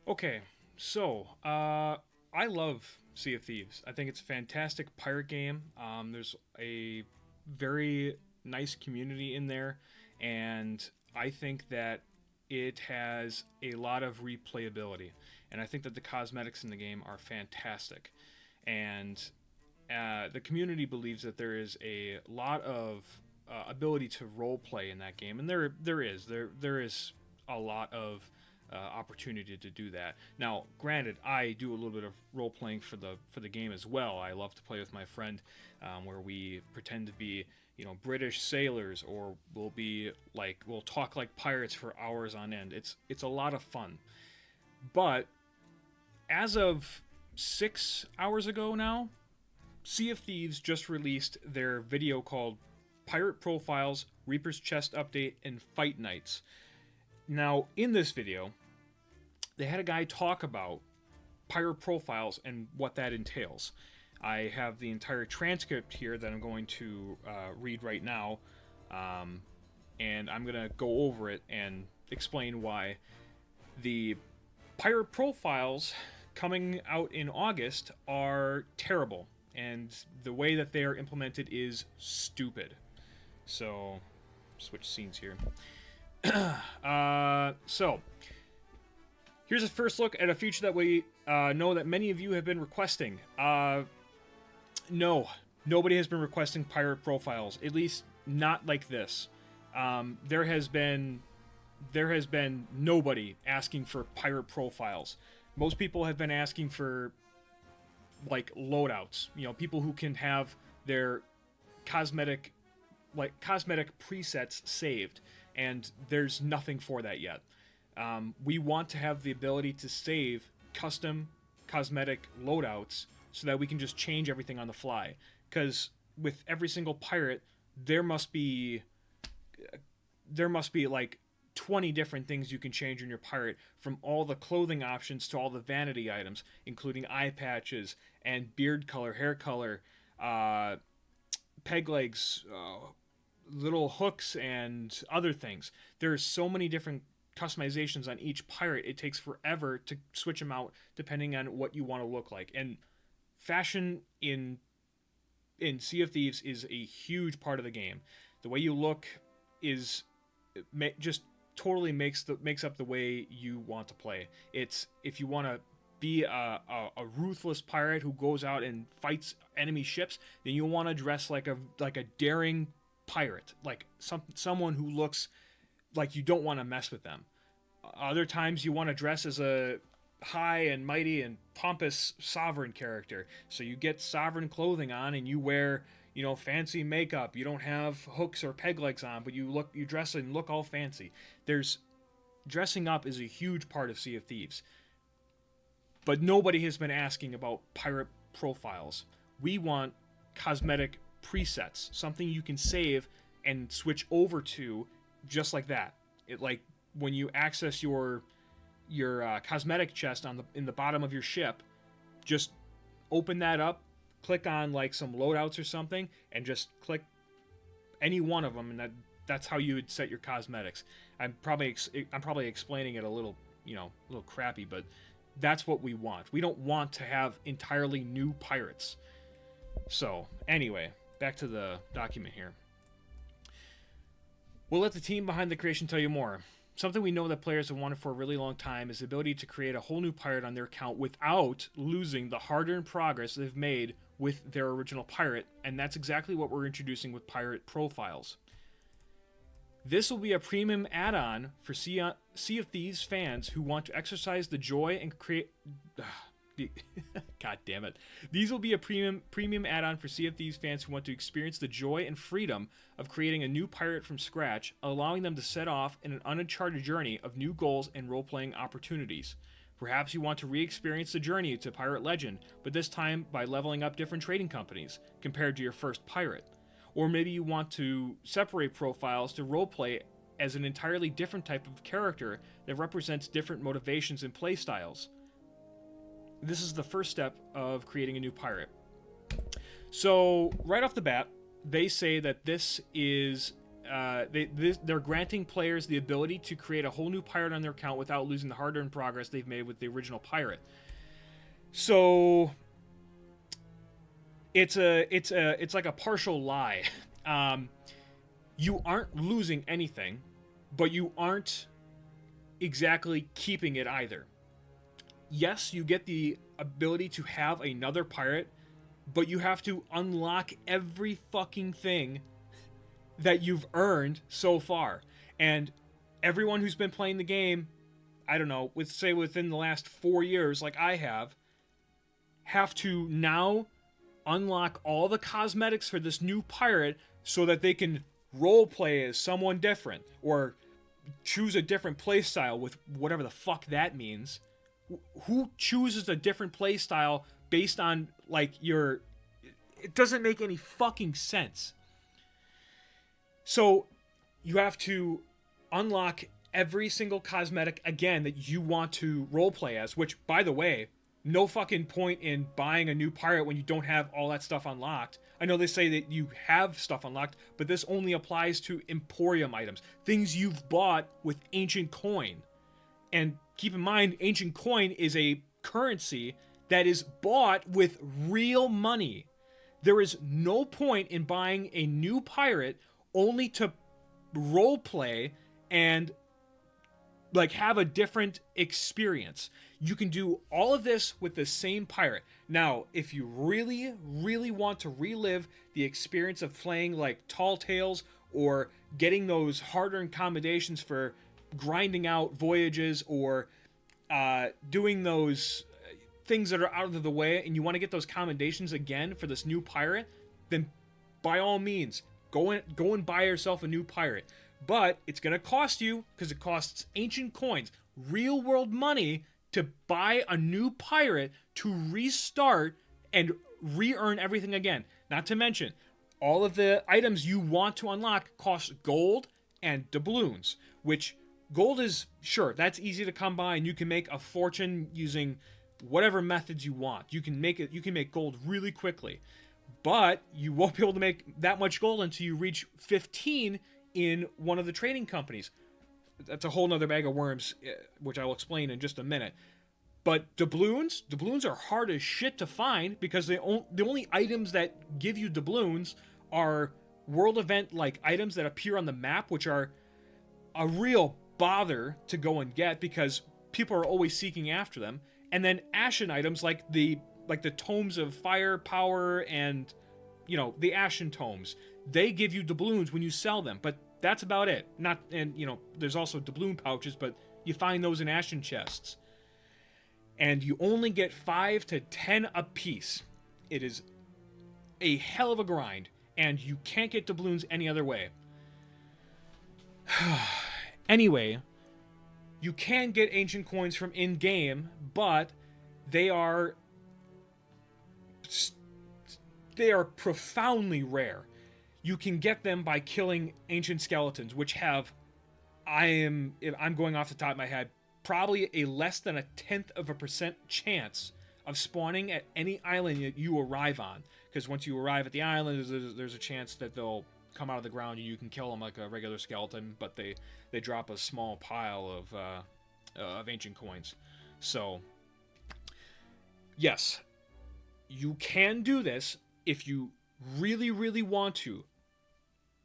Okay, so I love Sea of Thieves. I think it's a fantastic pirate game. There's a very nice community in there, and I think that it has a lot of replayability. And I think that the cosmetics in the game are fantastic. And the community believes that there is a lot of ability to role play in that game, and there is a lot of opportunity to do that. Now, granted, I do a little bit of role playing for the game as well. I love to play with my friend, where we pretend to be British sailors, or we'll talk like pirates for hours on end. It's a lot of fun, but as of 6 hours ago now, Sea of Thieves just released their video called Pirate Profiles, Reaper's Chest Update, and Fight Nights. Now, in this video, they had a guy talk about pirate profiles and what that entails. I have the entire transcript here that I'm going to read right now, and I'm going to go over it and explain why. The pirate profiles coming out in August are terrible, and the way that they are implemented is stupid. So, switch scenes here. So, here's a first look at a feature that we know that many of you have been requesting. No, nobody has been requesting pirate profiles, at least not like this. There has been nobody asking for pirate profiles. Most people have been asking for like loadouts. People who can have their cosmetic presets saved, and there's nothing for that yet. We want to have the ability to save custom cosmetic loadouts so that we can just change everything on the fly. Because with every single pirate, there must be like 20 different things you can change in your pirate, from all the clothing options to all the vanity items, including eye patches and beard color, hair color, peg legs, little hooks, and other things. There's so many different customizations on each pirate. It takes forever to switch them out depending on what you want to look like. And fashion in Sea of Thieves is a huge part of the game. The way you look is just totally makes up the way you want to play. It's if you want to be a ruthless pirate who goes out and fights enemy ships, then you want to dress like a daring pirate, like someone who looks like you don't want to mess with them. Other times you want to dress as a high and mighty and pompous sovereign character, so you get sovereign clothing on and you wear fancy makeup. You don't have hooks or peg legs on, but you dress and look all fancy. There's dressing up is a huge part of Sea of Thieves. But nobody has been asking about pirate profiles. We want cosmetic presets, something you can save and switch over to just like that. It, like when you access your cosmetic chest in the bottom of your ship, just open that up, click on like some loadouts or something, and just click any one of them, and that's how you would set your cosmetics. I'm probably explaining it a little crappy, but that's what we want. We don't want to have entirely new pirates. So anyway, back to the document here. We'll let the team behind the creation tell you more. Something we know that players have wanted for a really long time is the ability to create a whole new pirate on their account without losing the hard-earned progress they've made with their original pirate, and that's exactly what we're introducing with pirate profiles. This will be a premium add-on for Sea of Thieves fans who want to exercise the joy and create... God damn it. These will be a premium add-on for Sea of Thieves fans who want to experience the joy and freedom of creating a new pirate from scratch, allowing them to set off in an uncharted journey of new goals and role-playing opportunities. Perhaps you want to re-experience the journey to Pirate Legend, but this time by leveling up different trading companies compared to your first pirate. Or maybe you want to separate profiles to roleplay as an entirely different type of character that represents different motivations and playstyles. This is the first step of creating a new pirate. So, right off the bat, they say that this is they're granting players the ability to create a whole new pirate on their account without losing the hard-earned progress they've made with the original pirate. So it's like a partial lie. You aren't losing anything, but you aren't exactly keeping it either. Yes, you get the ability to have another pirate, but you have to unlock every fucking thing that you've earned so far. And everyone who's been playing the game, I don't know, let's say within the last 4 years, like I have to now unlock all the cosmetics for this new pirate so that they can roleplay as someone different, or choose a different playstyle with whatever the fuck that means. Who chooses a different playstyle based on, like, your... It doesn't make any fucking sense. So, you have to unlock every single cosmetic, again, that you want to roleplay as, which, by the way, no fucking point in buying a new pirate when you don't have all that stuff unlocked. I know they say that you have stuff unlocked, but this only applies to Emporium items, things you've bought with Ancient Coin. And keep in mind, Ancient Coin is a currency that is bought with real money. There is no point in buying a new pirate only to roleplay and, like, have a different experience. You can do all of this with the same pirate. Now, if you really, really want to relive the experience of playing, like, Tall Tales, or getting those hard-earned commendations for grinding out voyages, or doing those things that are out of the way, and you want to get those commendations again for this new pirate, then by all means, go and buy yourself a new pirate. But it's going to cost you, because it costs Ancient Coins, real world money, to buy a new pirate to restart and re-earn everything again. Not to mention, all of the items you want to unlock cost gold and doubloons, which gold is, sure, that's easy to come by, and you can make a fortune using whatever methods you want. You can make gold really quickly. But you won't be able to make that much gold until you reach 15 in one of the trading companies. That's a whole nother bag of worms, which I'll explain in just a minute. But doubloons are hard as shit to find, because the only items that give you doubloons are world event like items that appear on the map, which are a real bother to go and get because people are always seeking after them. And then ashen items like the tomes of fire power and, the ashen tomes. They give you doubloons when you sell them, but that's about it. There's also doubloon pouches, but you find those in ashen chests. And you only get 5 to 10 a piece. It is a hell of a grind, and you can't get doubloons any other way. Anyway, you can get Ancient Coins from in-game, but they are profoundly rare. You can get them by killing ancient skeletons, which have, I'm going off the top of my head, probably a less than 0.1% chance of spawning at any island that you arrive on. Because once you arrive at the island, there's a chance that they'll come out of the ground and you can kill them like a regular skeleton, but they drop a small pile of ancient coins. So, yes, you can do this if you really, really want to.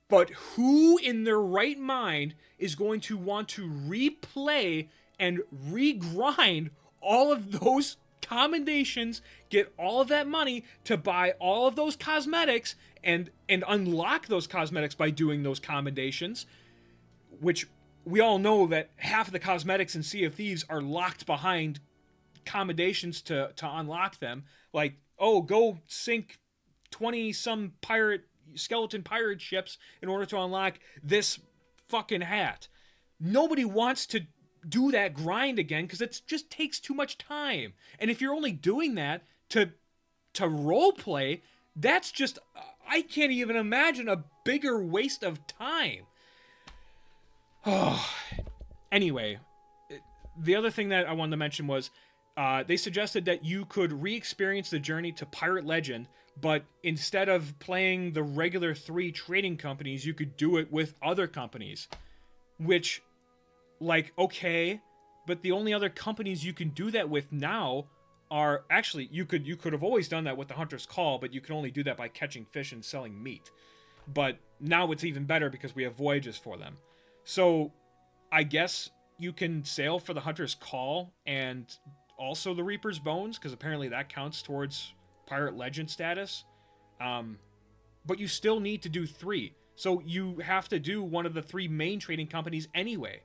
But who in their right mind is going to want to replay and regrind all of those commendations, get all of that money to buy all of those cosmetics and unlock those cosmetics by doing those commendations, which we all know that half of the cosmetics in Sea of Thieves are locked behind commendations to unlock them. Like, oh, go sink 20-some skeleton pirate ships in order to unlock this fucking hat. Nobody wants to do that grind again because it just takes too much time. And if you're only doing that to roleplay, that's just, I can't even imagine a bigger waste of time. Anyway, the other thing that I wanted to mention was They suggested that you could re-experience the journey to Pirate Legend, but instead of playing the regular 3 trading companies, you could do it with other companies. Which, like, okay, but the only other companies you can do that with now are actually you could have always done that with the Hunter's Call, but you can only do that by catching fish and selling meat. But now it's even better because we have voyages for them. So I guess you can sail for the Hunter's Call and also the Reaper's Bones, because apparently that counts towards Pirate Legend status. But you still need to do 3. So you have to do one of the 3 main trading companies anyway.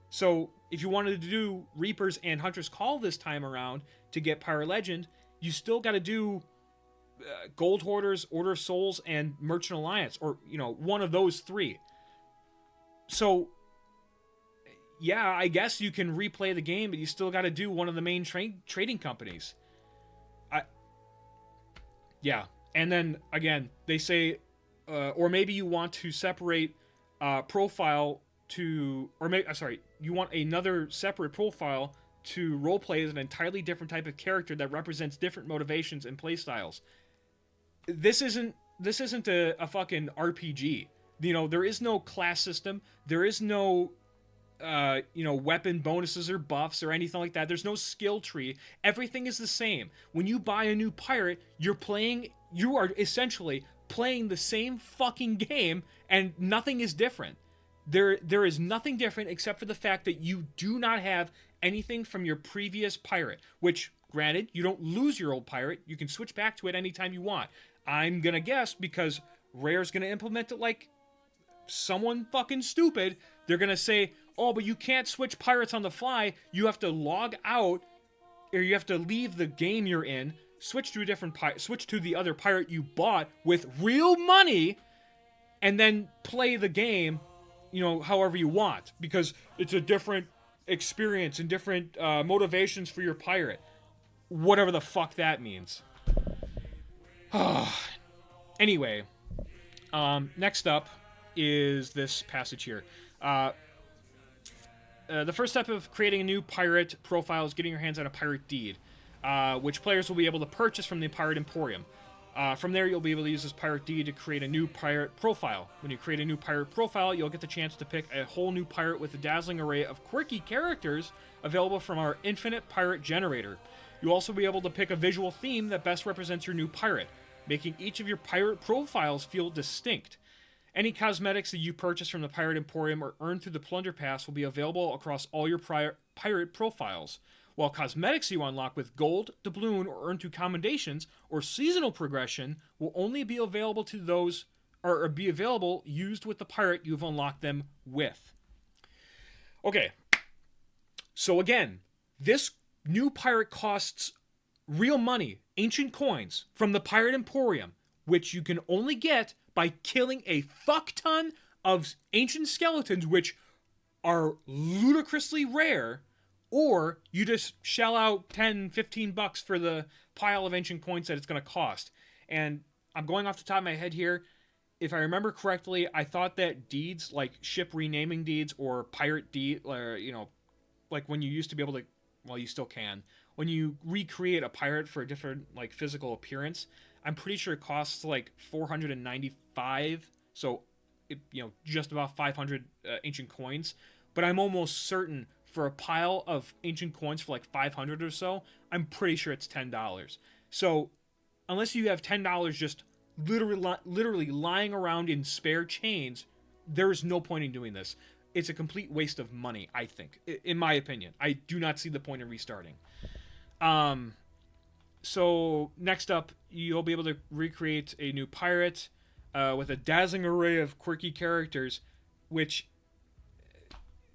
So if you wanted to do Reapers and Hunter's Call this time around to get Pirate Legend, you still got to do Gold Hoarders, Order of Souls, and Merchant Alliance, or, you know, one of those 3. So, yeah, I guess you can replay the game, but you still got to do one of the main trading companies. Yeah, and then, again, they say, or maybe you want to separate profile to, or maybe, sorry, you want another separate profile to roleplay as an entirely different type of character that represents different motivations and playstyles. This isn't a fucking RPG. You know, there is no class system. There is no weapon bonuses or buffs or anything like that. There's no skill tree. Everything is the same. When you buy a new pirate, you are essentially playing the same fucking game, and nothing is different. There is nothing different except for the fact that you do not have anything from your previous pirate, which, granted, you don't lose your old pirate. You can switch back to it anytime you want. I'm gonna guess, because Rare's gonna implement it like someone fucking stupid, they're gonna say, oh, but you can't switch pirates on the fly. You have to log out, or you have to leave the game you're in, switch to a different switch to the other pirate you bought with real money, and then play the game, you know, however you want, because it's a different experience and different motivations for your pirate. Whatever the fuck that means. Anyway, next up is this passage here. The first step of creating a new pirate profile is getting your hands on a pirate deed, which players will be able to purchase from the Pirate Emporium. From there, you'll be able to use this pirate deed to create a new pirate profile. When you create a new pirate profile, you'll get the chance to pick a whole new pirate with a dazzling array of quirky characters available from our infinite pirate generator. You'll also be able to pick a visual theme that best represents your new pirate, making each of your pirate profiles feel distinct. Any cosmetics that you purchase from the Pirate Emporium or earn through the Plunder Pass will be available across all your pirate profiles, while cosmetics you unlock with gold, doubloon, or earn through commendations or seasonal progression will only be available to those, or be available used with the pirate you've unlocked them with. Okay, so again, this new pirate costs real money, ancient coins, from the Pirate Emporium, which you can only get by killing a fuck ton of ancient skeletons, which are ludicrously rare, or you just shell out 10, 15 bucks for the pile of ancient coins that it's going to cost. And I'm going off the top of my head here. If I remember correctly, I thought that deeds, like ship renaming deeds or pirate deed, or, you know, like when you used to be able to, well, you still can, when you recreate a pirate for a different, like, physical appearance, I'm pretty sure it costs like 495, so just about 500 ancient coins. But I'm almost certain for a pile of ancient coins for like 500 or so, I'm pretty sure it's $10. So unless you have $10 just literally lying around in spare chains, there's no point in doing this. It's a complete waste of money, I think, in my opinion. I do not see the point in restarting. So next up, you'll be able to recreate a new pirate with a dazzling array of quirky characters, which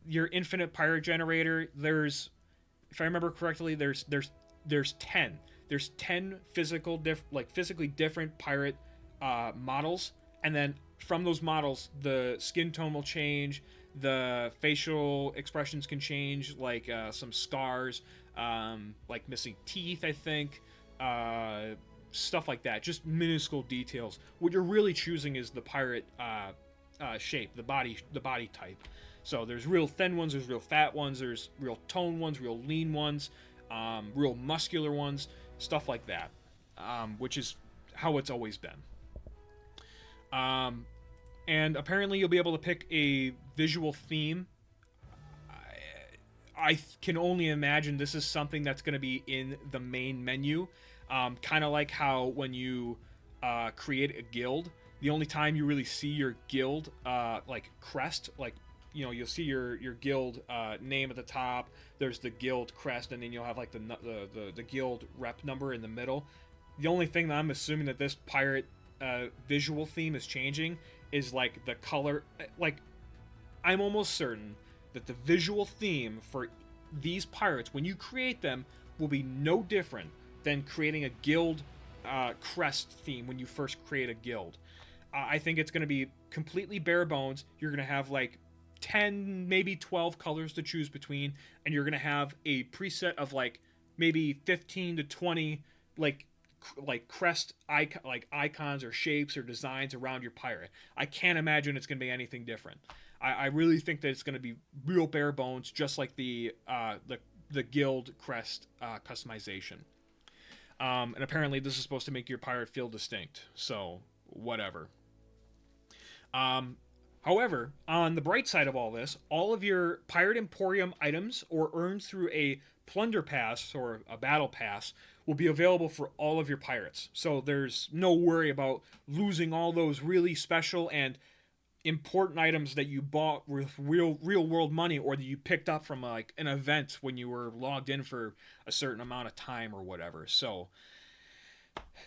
your infinite pirate generator, there's, if I remember correctly, there's 10. There's 10 physically different pirate models, and then from those models, the skin tone will change, the facial expressions can change, like some scars, like missing teeth, I think. Stuff like that, just minuscule details. What you're really choosing is the pirate shape, the body type. So there's real thin ones, there's real fat ones, there's real toned ones, real lean ones. real muscular ones, stuff like that, which is how it's always been. And apparently you'll be able to pick a visual theme. I can only imagine this is something that's going to be in the main menu. Kind of like how when you create a guild, the only time you really see your guild like crest, like, you know, you'll see your guild name at the top. There's the guild crest, and then you'll have like the guild rep number in the middle. The only thing that I'm assuming that this pirate visual theme is changing is like the color. Like, I'm almost certain that the visual theme for these pirates, when you create them, will be no different than creating a guild crest theme when you first create a guild. I think it's going to be completely bare bones. You're going to have like 10, maybe 12 colors to choose between, and you're going to have a preset of like maybe 15 to 20 like crest icon, like icons or shapes or designs around your pirate. I can't imagine it's going to be anything different. I really think that it's going to be real bare bones, just like the guild crest customization. And apparently this is supposed to make your pirate feel distinct. So whatever. However, on the bright side of all this, all of your Pirate Emporium items or earned through a plunder pass or a battle pass will be available for all of your pirates. So there's no worry about losing all those really special and important items that you bought with real world money, or that you picked up from like an event when you were logged in for a certain amount of time or whatever. So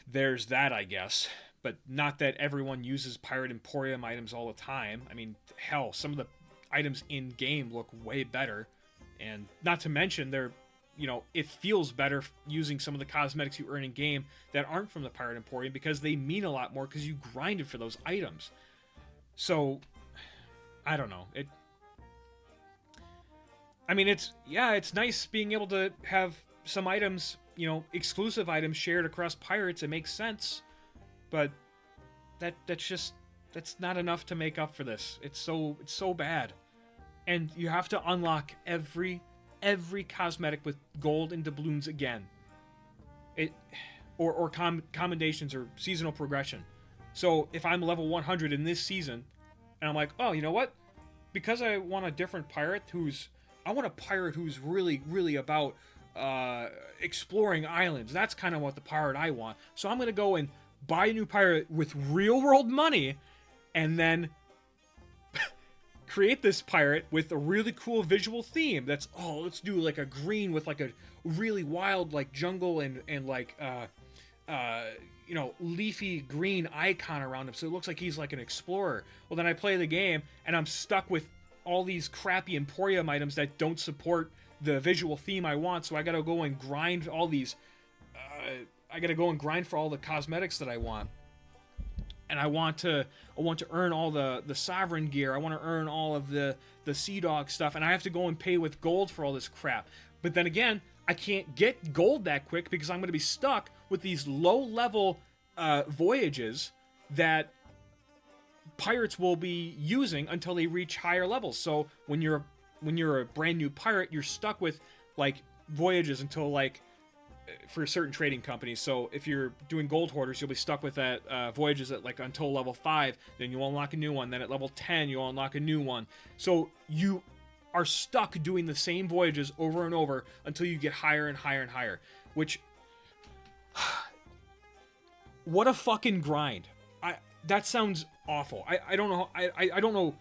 there's that, I guess. But not that everyone uses Pirate Emporium items all the time. I mean, hell, some of the items in game look way better, and not to mention they're, you know, it feels better using some of the cosmetics you earn in game that aren't from the Pirate Emporium, because they mean a lot more because you grinded for those items. So, I don't know. I mean, it's nice being able to have some items, you know, exclusive items shared across pirates. It makes sense, but that's not enough to make up for this. It's so bad, and you have to unlock every cosmetic with gold and doubloons again. Or commendations or seasonal progression. So if I'm level 100 in this season, and I'm like, oh, you know what? Because I want a different pirate I want a pirate who's really about exploring islands. That's kind of what the pirate I want. So I'm going to go and buy a new pirate with real world money, and then create this pirate with a really cool visual theme. That's, let's do like a green with like a really wild like jungle and like you know, leafy green icon around him, so it looks like he's like an explorer. Well, then I play the game and I'm stuck with all these crappy Emporium items that don't support the visual theme I want, so I gotta go and grind all these I gotta go and grind for all the cosmetics that I want. And I want to earn all the sovereign gear. I want to earn all of the Sea Dog stuff, and I have to go and pay with gold for all this crap. But then again, I can't get gold that quick because I'm going to be stuck with these low-level voyages that pirates will be using until they reach higher levels. So when you're a brand new pirate, you're stuck with like voyages until like for certain trading companies. So if you're doing gold hoarders, you'll be stuck with that voyages at like until level 5. Then you'll unlock a new one. Then at level 10, you'll unlock a new one. So you are stuck doing the same voyages over and over until you get higher and higher and higher. Which, what a fucking grind! That sounds awful. I don't know. I don't know.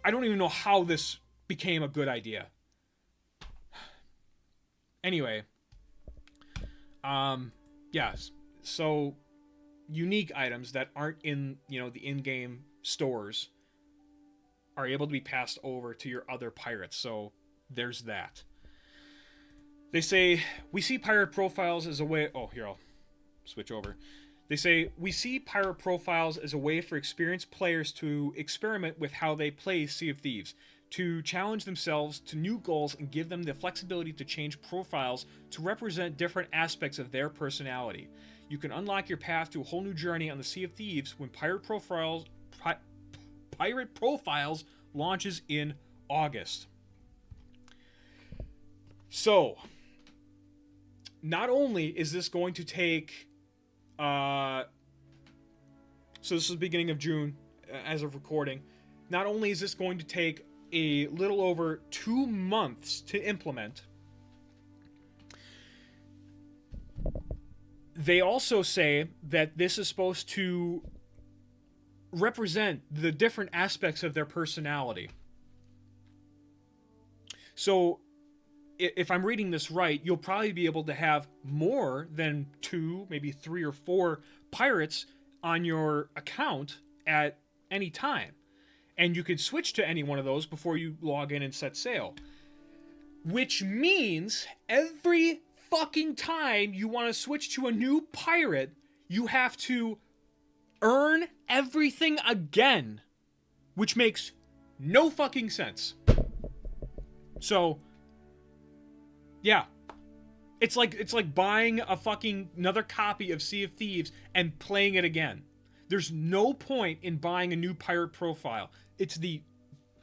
I don't even know how this became a good idea. Anyway, yes. So unique items that aren't in, you know, the in-game stores are able to be passed over to your other pirates. So there's that. They say, we see pirate profiles as a way... Oh, here, I'll switch over. They say, we see pirate profiles as a way for experienced players to experiment with how they play Sea of Thieves, to challenge themselves to new goals and give them the flexibility to change profiles to represent different aspects of their personality. You can unlock your path to a whole new journey on the Sea of Thieves when Pirate Profiles launches in August. So, not only is this going to take, so this is the beginning of June as of recording. Not only is this going to take a little over 2 months to implement, they also say that this is supposed to represent the different aspects of their personality. So, if I'm reading this right, you'll probably be able to have more than 2, maybe 3 or 4 pirates on your account at any time. And you could switch to any one of those before you log in and set sail. Which means every fucking time you want to switch to a new pirate, you have to earn everything again. Which makes no fucking sense. So, yeah. It's like buying a fucking another copy of Sea of Thieves and playing it again. There's no point in buying a new pirate profile. It's the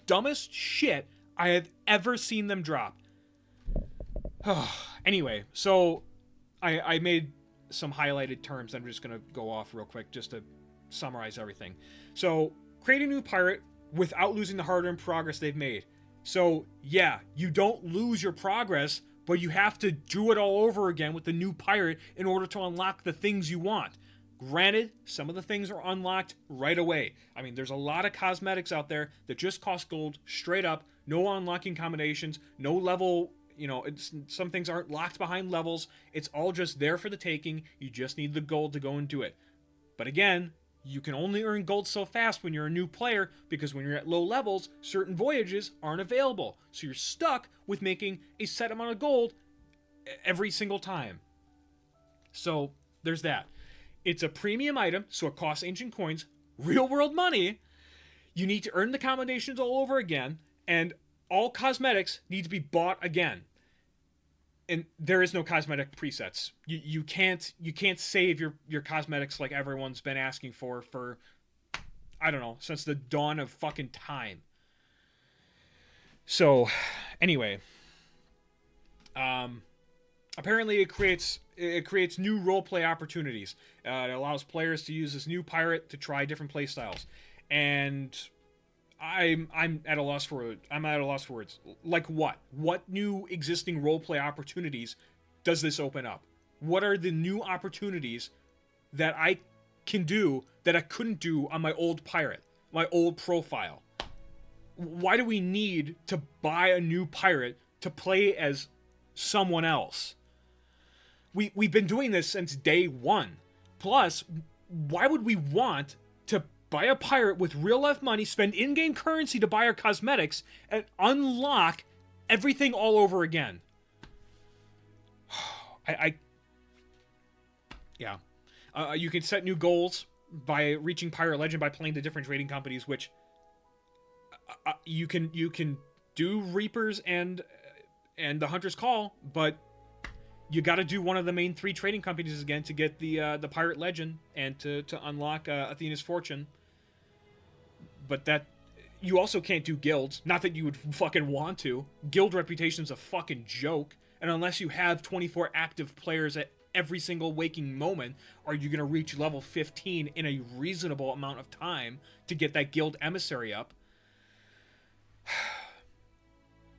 dumbest shit I have ever seen them drop. Anyway, so I made some highlighted terms. I'm just going to go off real quick just to summarize everything. So, create a new pirate without losing the hard-earned progress they've made. So, yeah, you don't lose your progress, but you have to do it all over again with the new pirate in order to unlock the things you want. Granted, some of the things are unlocked right away. I mean, there's a lot of cosmetics out there that just cost gold straight up, no unlocking combinations, no level, some things aren't locked behind levels. It's all just there for the taking. You just need the gold to go and do it. But again, you can only earn gold so fast when you're a new player because when you're at low levels, certain voyages aren't available. So you're stuck with making a set amount of gold every single time. So there's that. It's a premium item, so it costs ancient coins, real world money. You need to earn the combinations all over again, and all cosmetics need to be bought again. And there is no cosmetic presets. You can't save your cosmetics like everyone's been asking for I don't know, since the dawn of fucking time. So, anyway, apparently it creates new roleplay opportunities. It allows players to use this new pirate to try different playstyles, and I'm at a loss for words. Like what? What new existing roleplay opportunities does this open up? What are the new opportunities that I can do that I couldn't do on my old pirate, my old profile? Why do we need to buy a new pirate to play as someone else? We've been doing this since day one. Plus, why would we want to buy a pirate with real life money, spend in-game currency to buy our cosmetics, and unlock everything all over again? Yeah. You can set new goals by reaching Pirate Legend by playing the different trading companies, which you can do Reapers and the Hunter's Call, but you got to do one of the main 3 trading companies again to get the Pirate Legend and to unlock Athena's Fortune. But that you also can't do guilds. Not that you would fucking want to. Guild reputation's a fucking joke. And unless you have 24 active players at every single waking moment, are you going to reach level 15 in a reasonable amount of time to get that guild emissary up?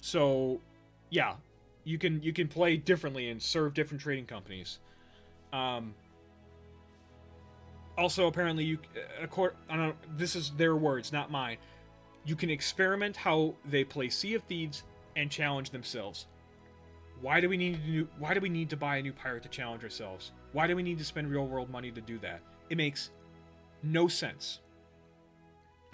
So, yeah. You can play differently and serve different trading companies. Also, apparently, this is their words, not mine. You can experiment how they play Sea of Thieves and challenge themselves. Why do we need to buy a new pirate to challenge ourselves? Why do we need to spend real world money to do that? It makes no sense.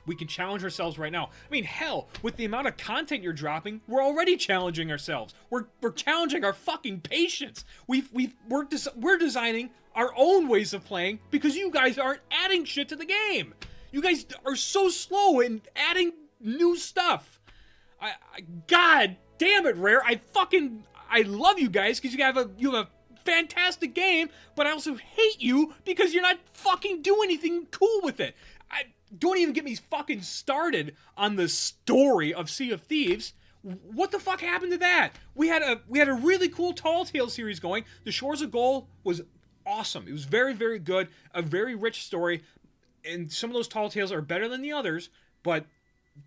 We can challenge ourselves right now. I mean, hell, with the amount of content you're dropping, we're already challenging ourselves. We're challenging our fucking patience. We're designing our own ways of playing because you guys aren't adding shit to the game. You guys are so slow in adding new stuff. God damn it, Rare. I love you guys because you have a fantastic game, but I also hate you because you're not fucking doing anything cool with it. Don't even get me fucking started on the story of Sea of Thieves. What the fuck happened to that? We had a really cool Tall Tales series going. The Shores of Gold was awesome. It was very, very good. A very rich story. And some of those Tall Tales are better than the others, but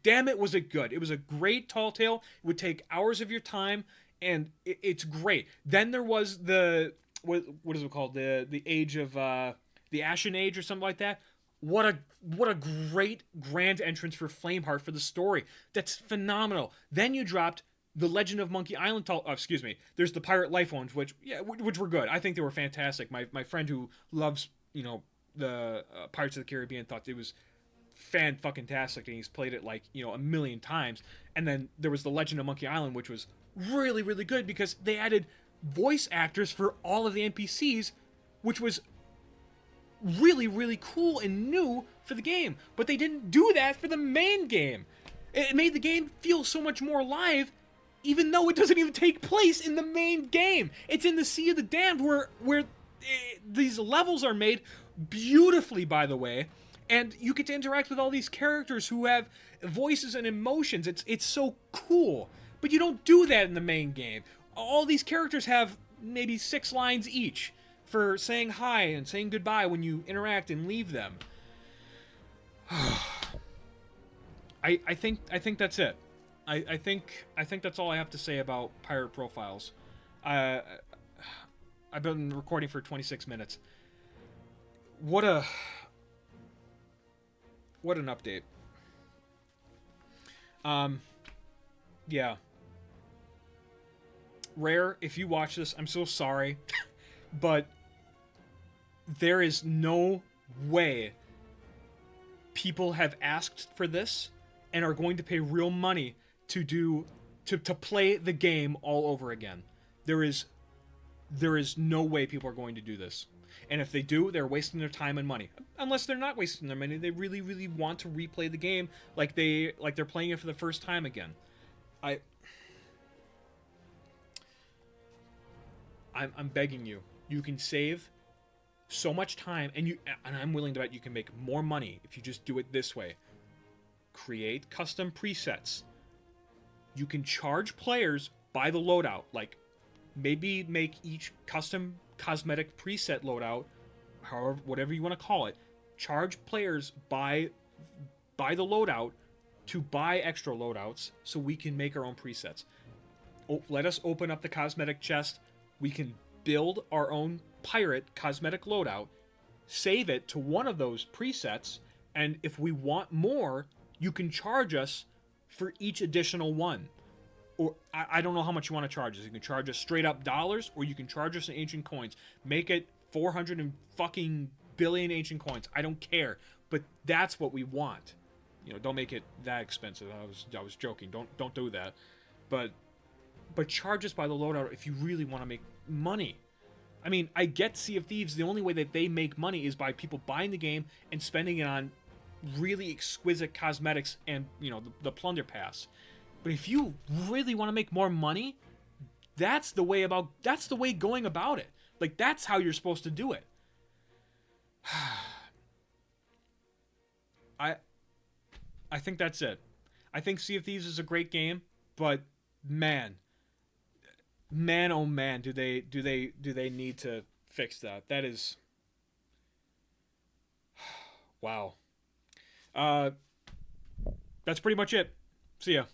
damn it, was it good. It was a great Tall Tale. It would take hours of your time, and it's great. Then there was what is it called? The age of the Ashen Age or something like that. What a great grand entrance for Flameheart for the story. That's phenomenal. Then you dropped the Legend of Monkey Island. Excuse me. There's the Pirate Life ones, which were good. I think they were fantastic. My friend who loves the Pirates of the Caribbean thought it was fan-fucking-tastic, and he's played it like a million times. And then there was the Legend of Monkey Island, which was really, really good because they added voice actors for all of the NPCs, which was really, really cool and new for the game. But they didn't do that for the main game. It made the game feel so much more alive, even though it doesn't even take place in the main game. It's in the Sea of the Damned, where these levels are made beautifully, by the way, and you get to interact with all these characters who have voices and emotions. It's so cool. But you don't do that in the main game. All these characters have maybe 6 lines each for saying hi and saying goodbye when you interact and leave them. I think that's it. I think that's all I have to say about Pirate Profiles. I've been recording for 26 minutes. What an update. Yeah. Rare, if you watch this, I'm so sorry, but there is no way people have asked for this and are going to pay real money to play the game all over again. There is no way people are going to do this. And if they do, they're wasting their time and money. Unless they're not wasting their money, they really, really want to replay the game like they're playing it for the first time again. I'm begging you. You can save so much time, and I'm willing to bet you can make more money if you just do it this way. Create custom presets. You can charge players by the loadout. Like, maybe make each custom cosmetic preset loadout, however, whatever you want to call it, charge players by the loadout to buy extra loadouts so we can make our own presets. Let us open up the cosmetic chest. We can build our own pirate cosmetic loadout, save it to one of those presets, and if we want more, you can charge us for each additional one. Or I don't know how much you want to charge us. You can charge us straight up dollars, or you can charge us in ancient coins. Make it 400 and fucking billion ancient coins. I don't care, but that's what we want. Don't make it that expensive. I was joking. Don't do that. But charge us by the loadout if you really want to make money. I mean, I get Sea of Thieves. The only way that they make money is by people buying the game and spending it on really exquisite cosmetics and the plunder pass. But if you really want to make more money, that's the way going about it. Like, that's how you're supposed to do it. I think that's it. I think Sea of Thieves is a great game, but man, oh man, do they need to fix that? That is, wow. That's pretty much it. See ya.